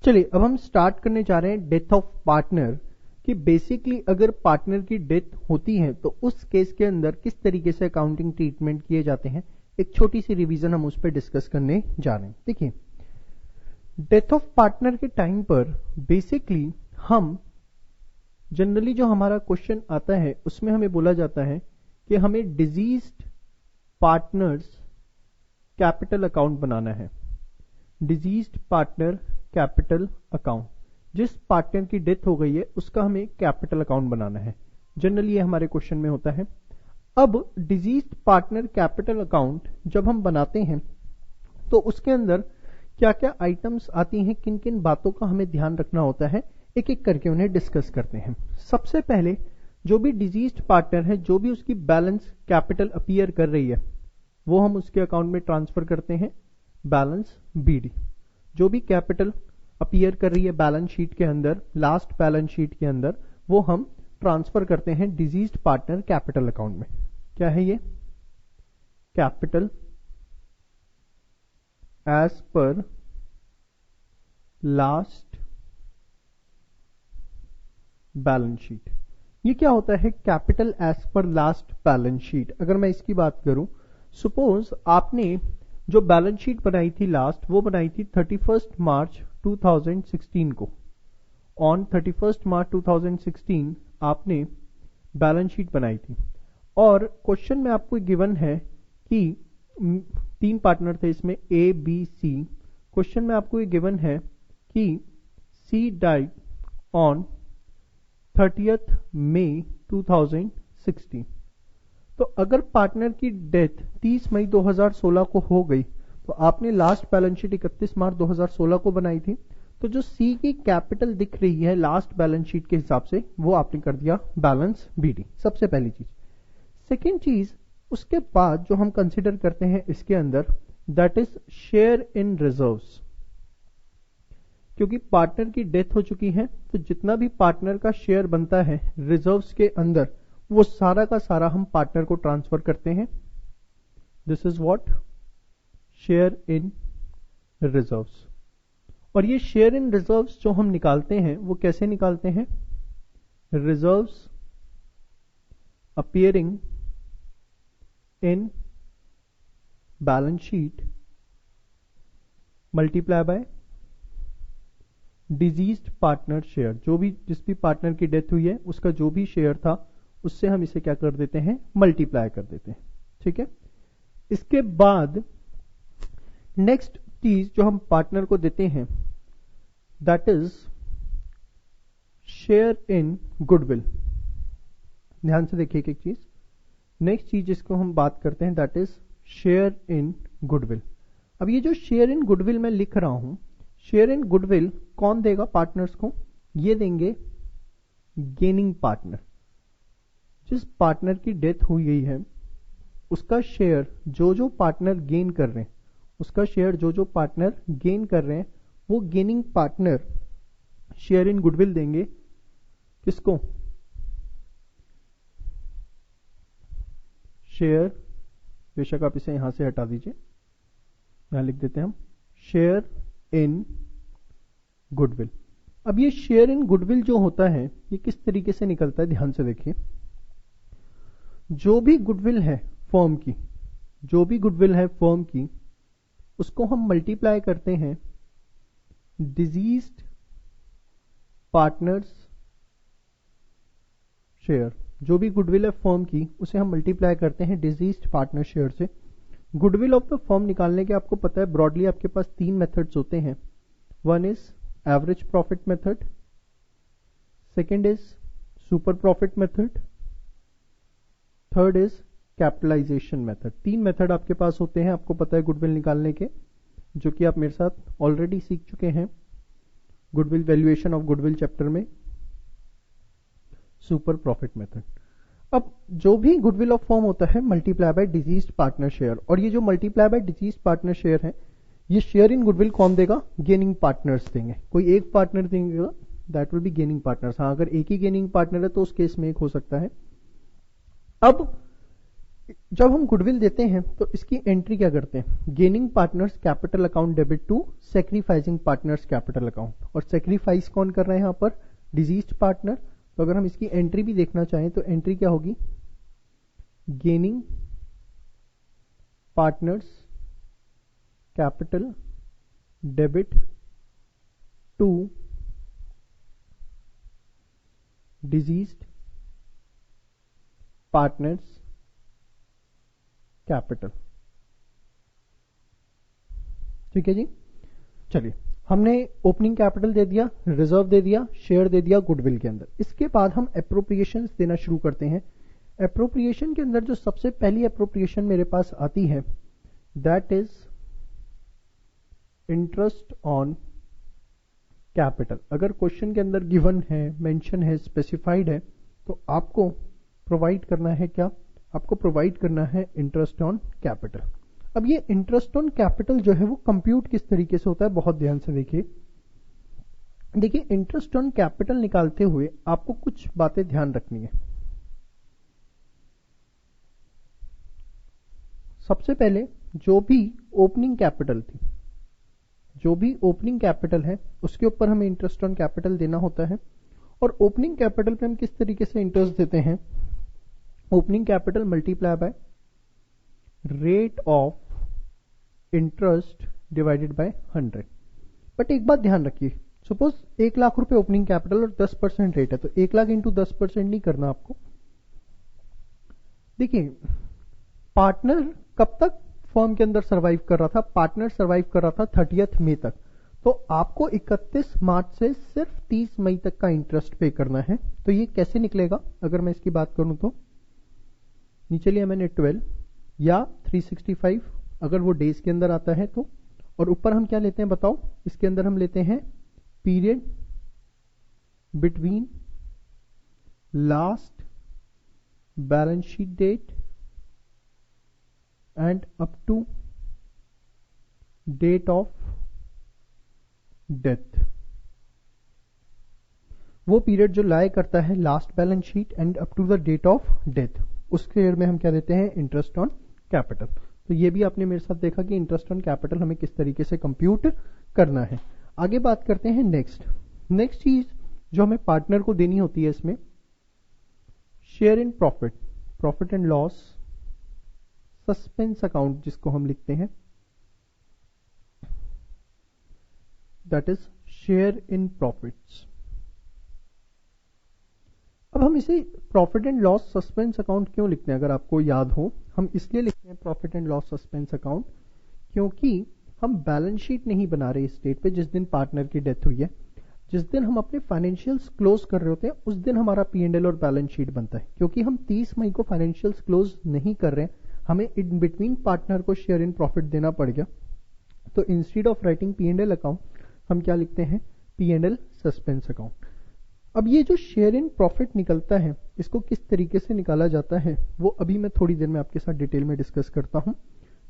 चलिए अब हम स्टार्ट करने जा रहे हैं डेथ ऑफ पार्टनर कि बेसिकली अगर पार्टनर की डेथ होती है तो उस केस के अंदर किस तरीके से अकाउंटिंग ट्रीटमेंट किए जाते हैं। एक छोटी सी रिवीजन हम उस पर डिस्कस करने जा रहे हैं। देखिए, डेथ ऑफ पार्टनर के टाइम पर बेसिकली हम जनरली जो हमारा क्वेश्चन आता है उसमें हमें बोला जाता है कि हमें डिजीज्ड पार्टनर्स कैपिटल अकाउंट बनाना है। डिजीज्ड पार्टनर कैपिटल अकाउंट, जिस पार्टनर की डेथ हो गई है उसका हमें कैपिटल अकाउंट बनाना है। जनरली ये हमारे क्वेश्चन में होता है। अब डिजीज्ड पार्टनर कैपिटल अकाउंट जब हम बनाते हैं तो उसके अंदर क्या क्या आइटम्स आती हैं, किन किन बातों का हमें ध्यान रखना होता है, एक एक करके उन्हें डिस्कस करते हैं। सबसे पहले जो भी डिजीज्ड पार्टनर है, जो भी उसकी बैलेंस कैपिटल अपीयर कर रही है वो हम उसके अकाउंट में ट्रांसफर करते हैं बैलेंस बीडी। जो भी कैपिटल अपीयर कर रही है बैलेंस शीट के अंदर, लास्ट बैलेंस शीट के अंदर, वो हम ट्रांसफर करते हैं डिजीज्ड पार्टनर कैपिटल अकाउंट में। क्या है ये? Capital as per last balance sheet. ये क्या होता है capital as per last balance sheet? अगर मैं इसकी बात करूं, सपोज आपने जो बैलेंस शीट बनाई थी लास्ट, वो बनाई थी 31 मार्च 2016 को। ऑन 31 मार्च 2016 आपने बैलेंस शीट बनाई थी और क्वेश्चन में आपको गिवन है कि 3 पार्टनर थे इसमें, ए बी सी। क्वेश्चन में आपको ये गिवन है कि सी डाइड ऑन 30th मई 2016। तो अगर पार्टनर की डेथ 30 मई 2016 को हो गई तो आपने लास्ट बैलेंस शीट 31 मार्च 2016 को बनाई थी, तो जो सी की कैपिटल दिख रही है लास्ट बैलेंस शीट के हिसाब से वो आपने कर दिया बैलेंस बीडी। सबसे पहली चीज। सेकेंड चीज, उसके बाद जो हम कंसिडर करते हैं इसके अंदर, that is share in reserves. क्योंकि पार्टनर की डेथ हो चुकी है तो जितना भी पार्टनर का शेयर बनता है रिजर्व्स के अंदर, वो सारा का सारा हम पार्टनर को ट्रांसफर करते हैं। This is what share in reserves. और ये शेयर इन रिजर्व्स जो हम निकालते हैं वो कैसे निकालते हैं? Reserves appearing in balance sheet multiply by diseased partner share. जो भी जिस भी पार्टनर की डेथ हुई है उसका जो भी शेयर था उससे हम इसे क्या कर देते हैं? मल्टीप्लाई कर देते हैं। ठीक है। इसके बाद नेक्स्ट चीज जो हम पार्टनर को देते हैं that is share in goodwill. ध्यान से देखिए एक चीज। नेक्स्ट चीज जिसको हम बात करते हैं that is share in goodwill. अब ये जो शेयर इन गुडविल मैं लिख रहा हूं, शेयर इन गुडविल कौन देगा पार्टनर्स को? ये देंगे गेनिंग पार्टनर। जिस पार्टनर की डेथ हुई गई है उसका शेयर जो जो पार्टनर गेन कर रहे हैं, उसका शेयर जो जो पार्टनर गेन कर रहे हैं वो gaining partner share in goodwill देंगे। किसको? शेयर, बेशक आप इसे यहां से हटा दीजिए, यहां लिख देते हैं हम शेयर इन गुडविल। अब ये शेयर इन गुडविल जो होता है ये किस तरीके से निकलता है? ध्यान से देखिए। जो भी गुडविल है फर्म की, जो भी गुडविल है फर्म की, उसको हम मल्टीप्लाई करते हैं डिजीज्ड पार्टनर्स शेयर। जो भी गुडविल है फर्म की उसे हम मल्टीप्लाई करते हैं डिजीज्ड पार्टनर शेयर से। गुडविल ऑफ द फर्म निकालने के आपको पता है ब्रॉडली आपके पास 3 मेथड्स होते हैं। One is average profit method, second is super profit method, third is capitalisation method. 3 method आपके पास होते हैं, आपको पता है गुडविल निकालने के, जो कि आप मेरे साथ ऑलरेडी सीख चुके हैं goodwill valuation of goodwill chapter में, सुपर प्रॉफिट मेथड। अब जो भी गुडविल ऑफ फर्म होता है multiply by diseased partner share, और ये जो multiply by diseased partner share है ये शेयर इन गुडविल कौन देगा? गेनिंग पार्टनर्स देंगे। कोई एक पार्टनर देंगे, that will B gaining partners. हाँ, अगर एक ही गेनिंग पार्टनर है तो उस केस में एक हो सकता है। अब जब हम गुडविल देते हैं तो इसकी एंट्री क्या करते हैं, gaining partners capital account debit to sacrificing partners capital account, और सेक्रीफाइस कौन कर रहे हैं यहाँ पर, डिजीज्ड पार्टनर। तो अगर हम इसकी एंट्री भी देखना चाहें तो एंट्री क्या होगी, gaining partners capital debit to deceased partners capital. ठीक है जी, चलिए हमने ओपनिंग कैपिटल दे दिया, रिजर्व दे दिया, शेयर दे दिया गुडविल के अंदर। इसके बाद हम एप्रोप्रिएशंस देना शुरू करते हैं। एप्रोप्रिएशन के अंदर जो सबसे पहली एप्रोप्रिएशन मेरे पास आती है that is interest on capital. अगर क्वेश्चन के अंदर गिवन है, मेंशन है, स्पेसिफाइड है, तो आपको प्रोवाइड करना है क्या, आपको प्रोवाइड करना है इंटरेस्ट ऑन कैपिटल। अब ये इंटरेस्ट ऑन कैपिटल जो है वो कंप्यूट किस तरीके से होता है, बहुत ध्यान से देखिए। देखिए इंटरेस्ट ऑन कैपिटल निकालते हुए आपको कुछ बातें ध्यान रखनी है। सबसे पहले जो भी ओपनिंग कैपिटल थी, जो भी ओपनिंग कैपिटल है उसके ऊपर हमें इंटरेस्ट ऑन कैपिटल देना होता है। और ओपनिंग कैपिटल पे हम किस तरीके से इंटरेस्ट देते हैं, opening capital multiply by rate of interest divided by 100। But एक बात ध्यान रखिए, सपोज 1 लाख रुपए ओपनिंग कैपिटल और 10% रेट है, तो 1 लाख इंटू 10% नहीं करना आपको। देखिए पार्टनर कब तक फर्म के अंदर सरवाइव कर रहा था, पार्टनर सरवाइव कर रहा था 30 मई तक, तो आपको 31 मार्च से सिर्फ 30 मई तक का इंटरेस्ट पे करना है। तो ये कैसे निकलेगा, अगर मैं इसकी बात करूं तो नीचे लिया मैंने 12 या 365 अगर वो डेज के अंदर आता है तो, और ऊपर हम क्या लेते हैं बताओ, इसके अंदर हम लेते हैं period between last balance sheet date and up to date of death. वो पीरियड जो लाए करता है last balance sheet and up to the date of death, उसके ईयर में हम क्या देते हैं, इंटरेस्ट ऑन कैपिटल। तो ये भी आपने मेरे साथ देखा कि इंटरेस्ट ऑन कैपिटल हमें किस तरीके से कंप्यूट करना है। आगे बात करते हैं नेक्स्ट चीज जो हमें पार्टनर को देनी होती है इसमें, share in profit and loss suspense account जिसको हम लिखते हैं, that is share in profits. अब हम इसे profit and loss suspense account क्यों लिखते हैं, अगर आपको याद हो, हम इसलिए लिखते हैं profit and loss suspense account क्योंकि हम बैलेंस शीट नहीं बना रहे इस डेट पे जिस दिन पार्टनर की डेथ हुई है। जिस दिन हम अपने फाइनेंशियल्स क्लोज कर रहे होते हैं उस दिन हमारा P&L और बैलेंस शीट बनता है। क्योंकि हम 30 मई को फाइनेंशियल्स क्लोज नहीं कर रहे हैं, हमें इन बिटवीन पार्टनर को शेयर इन प्रॉफिट देना पड़ गया, तो instead of writing P&L account हम क्या लिखते हैं, P&L सस्पेंस अकाउंट। अब ये जो शेयर इन प्रॉफिट निकलता है इसको किस तरीके से निकाला जाता है वो अभी मैं थोड़ी देर में आपके साथ डिटेल में डिस्कस करता हूं।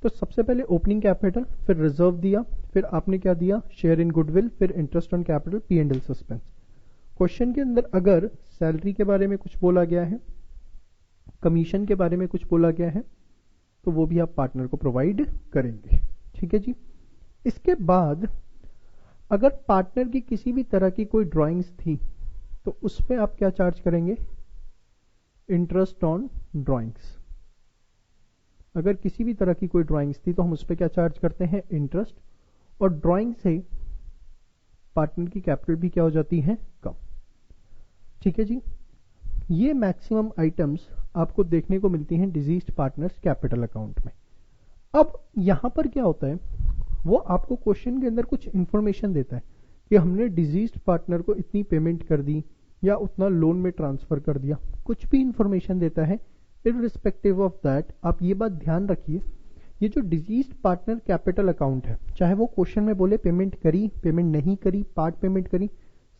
तो सबसे पहले ओपनिंग कैपिटल, फिर रिजर्व दिया, फिर आपने क्या दिया, शेयर इन गुडविल, फिर interest on capital, P&L suspense. Question के अंदर अगर सैलरी के बारे में कुछ बोला गया है, कमीशन के बारे में कुछ बोला गया है, तो वो भी आप पार्टनर को प्रोवाइड करेंगे। ठीक है जी। इसके बाद अगर पार्टनर की किसी भी तरह की कोई ड्राइंग्स थी तो उस पर आप क्या चार्ज करेंगे, इंटरेस्ट ऑन ड्राइंग्स। अगर किसी भी तरह की कोई ड्राइंग्स थी तो हम उस पर क्या चार्ज करते हैं, इंटरेस्ट। और ड्राइंग से पार्टनर की कैपिटल भी क्या हो जाती है, कम। ठीक है जी। ये मैक्सिमम आइटम्स आपको देखने को मिलती हैं डिजीज्ड पार्टनर्स कैपिटल अकाउंट में। अब यहां पर क्या होता है, वो आपको क्वेश्चन के अंदर कुछ इंफॉर्मेशन देता है कि हमने डिजीज्ड पार्टनर को इतनी पेमेंट कर दी या उतना लोन में ट्रांसफर कर दिया, कुछ भी इंफॉर्मेशन देता है। इररिस्पेक्टिव ऑफ दैट आप ये बात ध्यान रखिए, ये जो डिजीज्ड पार्टनर कैपिटल अकाउंट है, चाहे वो क्वेश्चन में बोले पेमेंट करी, पेमेंट नहीं करी, पार्ट पेमेंट करी,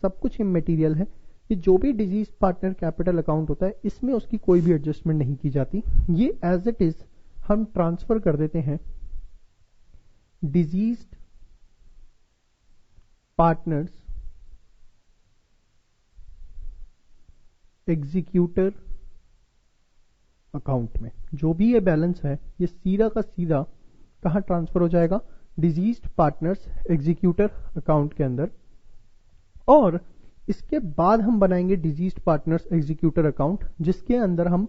सब कुछ इमटेरियल है। ये जो भी डिजीज्ड पार्टनर कैपिटल अकाउंट होता है इसमें उसकी कोई भी एडजस्टमेंट नहीं की जाती, ये एज इट इज हम ट्रांसफर कर देते हैं डिजीज्ड पार्टनर्स एग्जीक्यूटर अकाउंट में। जो भी ये बैलेंस है ये सीधा का सीधा कहाँ ट्रांसफर हो जाएगा, डिजीज्ड पार्टनर्स एग्जीक्यूटर अकाउंट के अंदर। और इसके बाद हम बनाएंगे डिजीज्ड पार्टनर्स एग्जीक्यूटर अकाउंट, जिसके अंदर हम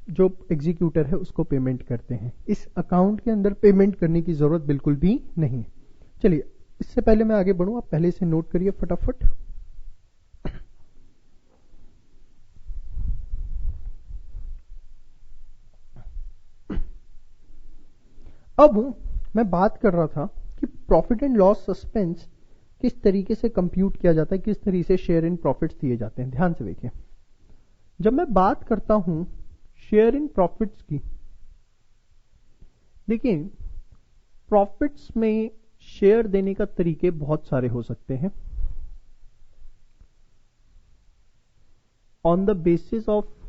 जो एग्जीक्यूटर है उसको पेमेंट करते हैं। इस अकाउंट के अंदर पेमेंट करने की जरूरत बिल्कुल भी नहीं है। चलिए, इससे पहले मैं आगे बढ़ूं, आप पहले से नोट करिए फटाफट। अब मैं बात कर रहा था कि प्रॉफिट एंड लॉस सस्पेंस किस तरीके से कंप्यूट किया जाता है, किस तरीके से शेयर इन प्रॉफिट्स दिए जाते हैं। ध्यान से देखिए, जब मैं बात करता हूं शेयर इन प्रॉफिट्स की, देखिए प्रॉफिट्स में शेयर देने का तरीके बहुत सारे हो सकते हैं। On the basis of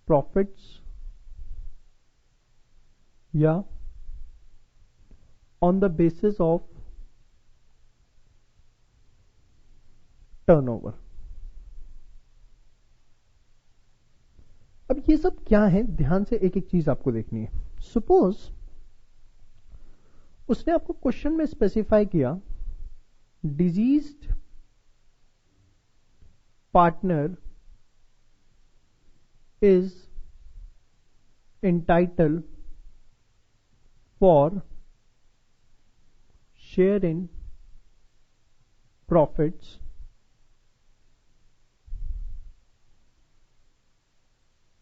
profits या on the basis of turnover. अब ये सब क्या है, ध्यान से एक एक चीज आपको देखनी है। सपोज उसने आपको क्वेश्चन में स्पेसिफाई किया diseased partner is entitled for share in profits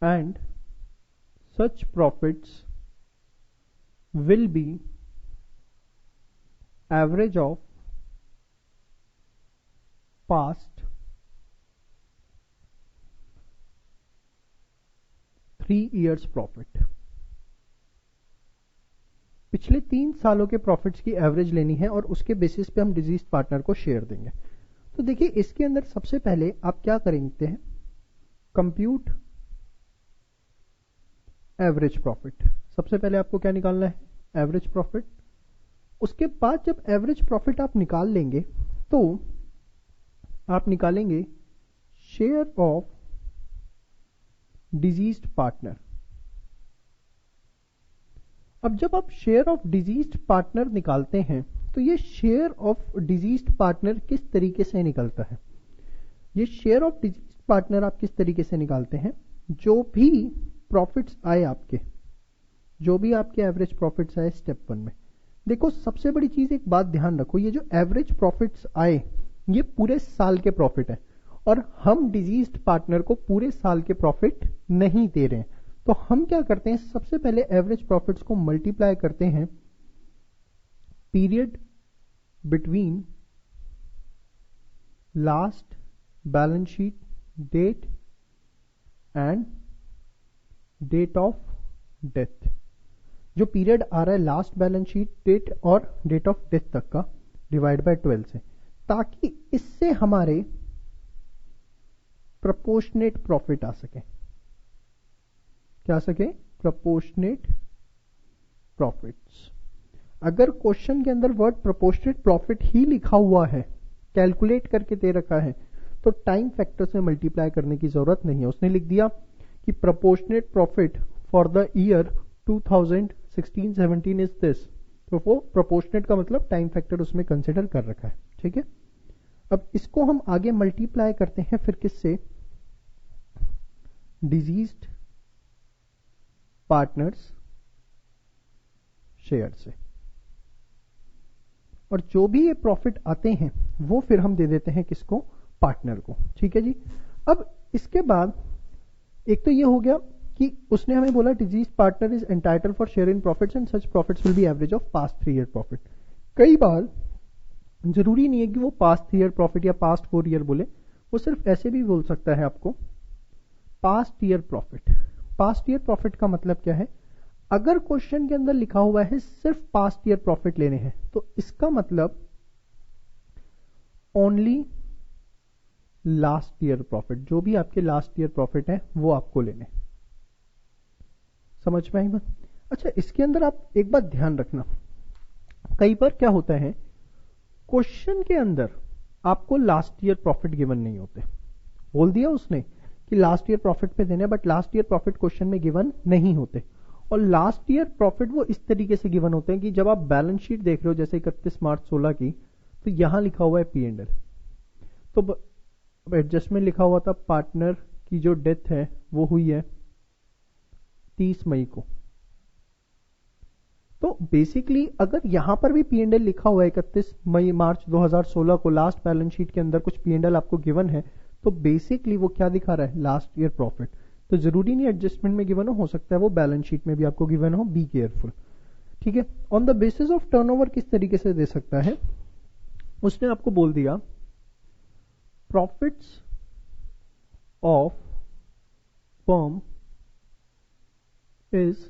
and such profits will be average of past 3 years profit. पिछले 3 सालों के प्रॉफिट्स की एवरेज लेनी है और उसके बेसिस पे हम डिजीज पार्टनर को शेयर देंगे। तो देखिए, इसके अंदर सबसे पहले आप क्या करेंगे हैं, कंप्यूट एवरेज प्रॉफिट। सबसे पहले आपको क्या निकालना है, एवरेज प्रॉफिट। उसके बाद जब एवरेज प्रॉफिट आप निकाल लेंगे तो आप निकालेंगे शेयर ऑफ डिजीज्ड पार्टनर। अब जब आप शेयर ऑफ डिजीज्ड पार्टनर निकालते हैं तो ये शेयर ऑफ डिजीज्ड पार्टनर किस तरीके से निकलता है, ये शेयर ऑफ डिजीज्ड पार्टनर आप किस तरीके से निकालते हैं, जो भी प्रॉफिट्स आए आपके, जो भी आपके एवरेज प्रॉफिट्स आए स्टेप 1 में। देखो, सबसे बड़ी चीज एक बात ध्यान रखो, ये जो एवरेज प्रॉफिट्स आए ये पूरे साल के प्रॉफिट है और हम डिजीज्ड पार्टनर को पूरे साल के प्रॉफिट नहीं दे रहे हैं। तो हम क्या करते हैं, सबसे पहले एवरेज प्रॉफिट्स को मल्टीप्लाई करते हैं period between last balance sheet date and date of death. जो पीरियड आ रहा है लास्ट बैलेंस शीट डेट और डेट ऑफ डेथ तक का, डिवाइड बाय 12 से, ताकि इससे हमारे प्रोपोर्शनेट प्रॉफिट आ सके। क्या आ सके, प्रोपोर्शनेट प्रॉफिट्स। अगर क्वेश्चन के अंदर वर्ड प्रोपोर्शनेट प्रॉफिट ही लिखा हुआ है, कैलकुलेट करके दे रखा है, तो टाइम फैक्टर से मल्टीप्लाई करने की जरूरत नहीं है। उसने लिख दिया कि proportionate profit for the year 2016-17 is this, तो वो प्रोपोर्शनेट का मतलब टाइम फैक्टर उसमें कंसिडर कर रखा है। ठीक है, अब इसको हम आगे मल्टीप्लाई करते हैं फिर किससे, डिजीज्ड पार्टनर्स शेयर से, और जो भी ये प्रॉफिट आते हैं वो फिर हम दे देते हैं किसको, पार्टनर को। ठीक है जी। अब इसके बाद एक तो ये हो गया कि उसने हमें बोला disease partner is entitled for share in profits and such profits will be average of past 3 year profit. कई बार जरूरी नहीं है कि वो पास्ट 3 ईयर प्रॉफिट या पास्ट 4 ईयर बोले, वो सिर्फ ऐसे भी बोल सकता है आपको past year profit. Past year profit का मतलब क्या है, अगर क्वेश्चन के अंदर लिखा हुआ है सिर्फ पास्ट ईयर प्रॉफिट लेने हैं तो इसका मतलब ओनली लास्ट ईयर प्रॉफिट, जो भी आपके लास्ट ईयर प्रॉफिट है वो आपको लेने। समझ में आई बात। अच्छा, इसके अंदर आप एक बात ध्यान रखना, कई बार क्या होता है क्वेश्चन के अंदर आपको लास्ट ईयर प्रॉफिट गिवन नहीं होते, बोल दिया उसने कि लास्ट ईयर प्रॉफिट पे देने, but last year profit question में गिवन नहीं होते। और लास्ट ईयर प्रॉफिट वो इस तरीके से गिवन होते हैं कि जब आप बैलेंस शीट देख रहे हो जैसे 31 मार्च 16 की, तो यहां लिखा हुआ है P&L, तो एडजस्टमेंट लिखा हुआ था पार्टनर की जो डेथ है वो हुई है 30 मई को। तो बेसिकली अगर यहां पर भी P&L लिखा हुआ है 31 मई मार्च 2016 को, लास्ट बैलेंस शीट के अंदर कुछ P&L आपको गिवन है, तो बेसिकली वो क्या दिखा रहा है, लास्ट ईयर प्रॉफिट। तो जरूरी नहीं एडजस्टमेंट में गिवन हो सकता है वो बैलेंस शीट में भी आपको गिवन हो, बी केयरफुल। ठीक है, on the basis of turnover किस तरीके से दे सकता है, उसने आपको बोल दिया profits of firm is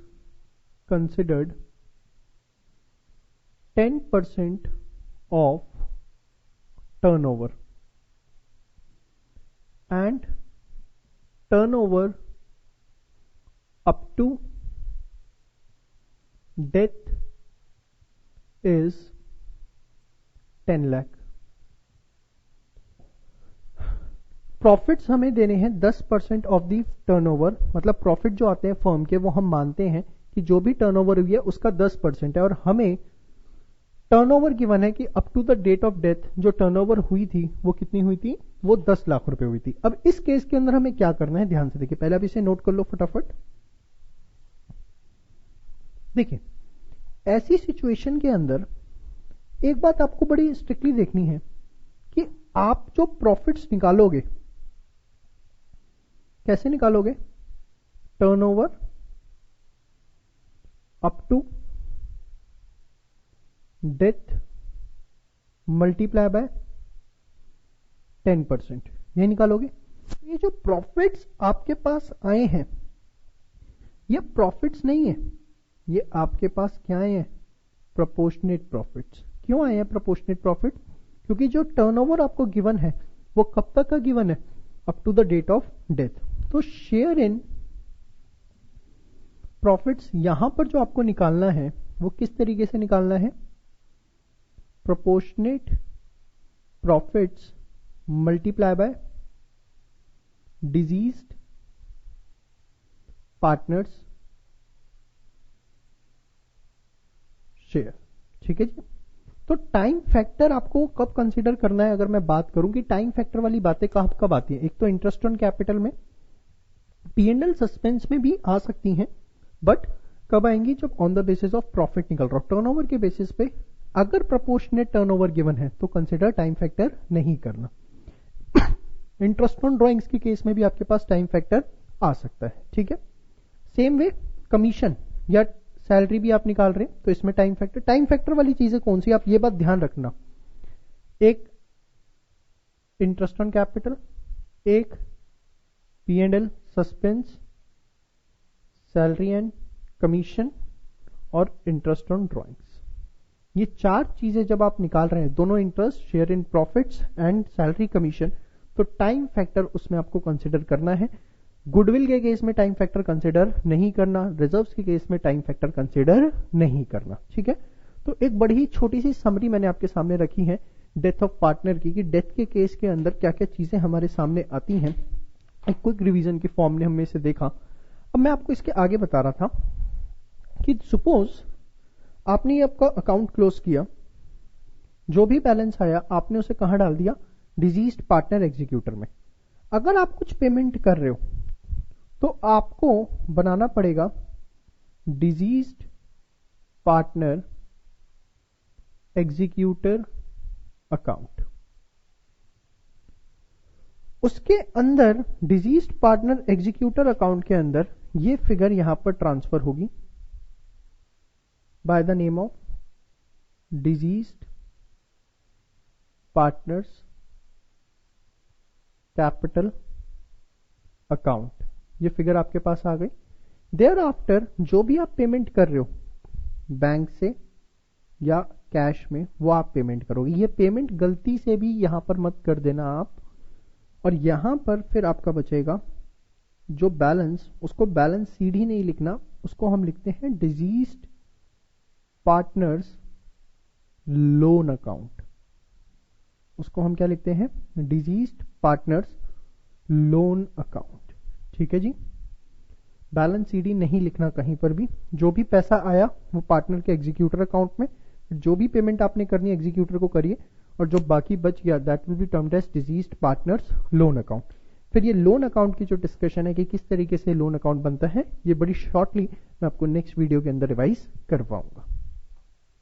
considered 10% of turnover and turnover up to death is 10 lakh. Profits हमें देने हैं 10% ऑफ दी टर्नओवर, मतलब प्रॉफिट जो आते हैं फर्म के वो हम मानते हैं कि जो भी टर्नओवर हुई है उसका 10% है, और हमें टर्नओवर गिवन है कि up to the date of death जो टर्नओवर हुई थी वो कितनी हुई थी, वो 10 लाख रुपए हुई थी। अब इस केस के अंदर हमें क्या करना है, ध्यान से देखिए, पहले आप इसे नोट कर लो फटाफट। देखिए ऐसी सिचुएशन के अंदर एक बात आपको बड़ी स्ट्रिक्टली देखनी है कि आप जो प्रॉफिट्स निकालोगे कैसे निकालोगे, turnover up to death multiply by 10%, ये निकालोगे। ये जो प्रॉफिट्स आपके पास आए हैं ये प्रॉफिट्स नहीं है, ये आपके पास क्या आए हैं, प्रोपोर्शनेट प्रॉफिट्स। क्यों आए हैं प्रोपोर्शनेट प्रॉफिट, क्योंकि जो टर्नओवर आपको गिवन है वो कब तक का गिवन है, up to the date of death. तो शेयर इन प्रॉफिट्स यहां पर जो आपको निकालना है वो किस तरीके से निकालना है, proportionate profits multiply by deceased partners share। ठीक है जी। तो टाइम फैक्टर आपको कब कंसीडर करना है, अगर मैं बात करूं कि टाइम फैक्टर वाली बातें कब आती है, एक तो इंटरेस्ट ऑन कैपिटल में, P&L सस्पेंस में भी आ सकती हैं, बट कब आएंगी, जब on the basis of profit निकल रहा हो। टर्नओवर के बेसिस पे अगर प्रोपोर्शनेट टर्नओवर गिवन है तो कंसिडर टाइम फैक्टर नहीं करना। इंटरेस्ट ऑन ड्रॉइंग्स के केस में भी आपके पास टाइम फैक्टर आ सकता है। ठीक है, सेम वे कमीशन या सैलरी भी आप निकाल रहे हैं तो इसमें टाइम फैक्टर वाली चीजें कौन सी, आप ये बात ध्यान रखना, एक इंटरेस्ट ऑन कैपिटल, एक P&L suspense, salary and commission और इंटरेस्ट ऑन ड्रॉइंग्स। ये चार चीजें जब आप निकाल रहे हैं, दोनों interest, share in profits and salary commission, तो टाइम फैक्टर उसमें आपको कंसिडर करना है। गुडविल के केस में टाइम फैक्टर कंसिडर नहीं करना, रिजर्व्स के केस में टाइम फैक्टर कंसिडर नहीं करना। ठीक है, तो एक बड़ी ही छोटी सी समरी मैंने आपके सामने रखी है डेथ ऑफ पार्टनर की, कि डेथ के केस के अंदर क्या क्या चीजें हमारे सामने आती हैं, एक क्विक रिवीजन की फॉर्म में हमने इसे देखा। अब मैं आपको इसके आगे बता रहा था कि सपोज आपने आपका अकाउंट क्लोज किया, जो भी बैलेंस आया आपने उसे कहां डाल दिया, डिजीज्ड पार्टनर एग्जीक्यूटर में। अगर आप कुछ पेमेंट कर रहे हो तो आपको बनाना पड़ेगा डिजीज्ड पार्टनर एग्जीक्यूटर अकाउंट। उसके अंदर डिजीज्ड पार्टनर एग्जीक्यूटर अकाउंट के अंदर ये फिगर यहां पर ट्रांसफर होगी by the name of deceased partners capital account। ये फिगर आपके पास आ गई। देयर आफ्टर जो भी आप पेमेंट कर रहे हो बैंक से या कैश में, वो आप पेमेंट करोगे। ये पेमेंट गलती से भी यहां पर मत कर देना आप, और यहां पर फिर आपका बचेगा जो बैलेंस, उसको बैलेंस शीट ही नहीं लिखना, उसको हम लिखते हैं डिजीज्ड पार्टनर्स लोन अकाउंट। उसको हम क्या लिखते हैं, डिजीज्ड पार्टनर्स लोन अकाउंट। ठीक है जी, बैलेंस सीडी नहीं लिखना कहीं पर भी। जो भी पैसा आया वो पार्टनर के एग्जीक्यूटर अकाउंट में, जो भी पेमेंट आपने करनी है एग्जीक्यूटर को करिए, और जो बाकी बच गया that will be termed as deceased partners loan account. फिर ये लोन अकाउंट की जो डिस्कशन है कि किस तरीके से लोन अकाउंट बनता है, ये बड़ी शॉर्टली मैं आपको नेक्स्ट वीडियो के अंदर रिवाइज करवाऊंगा।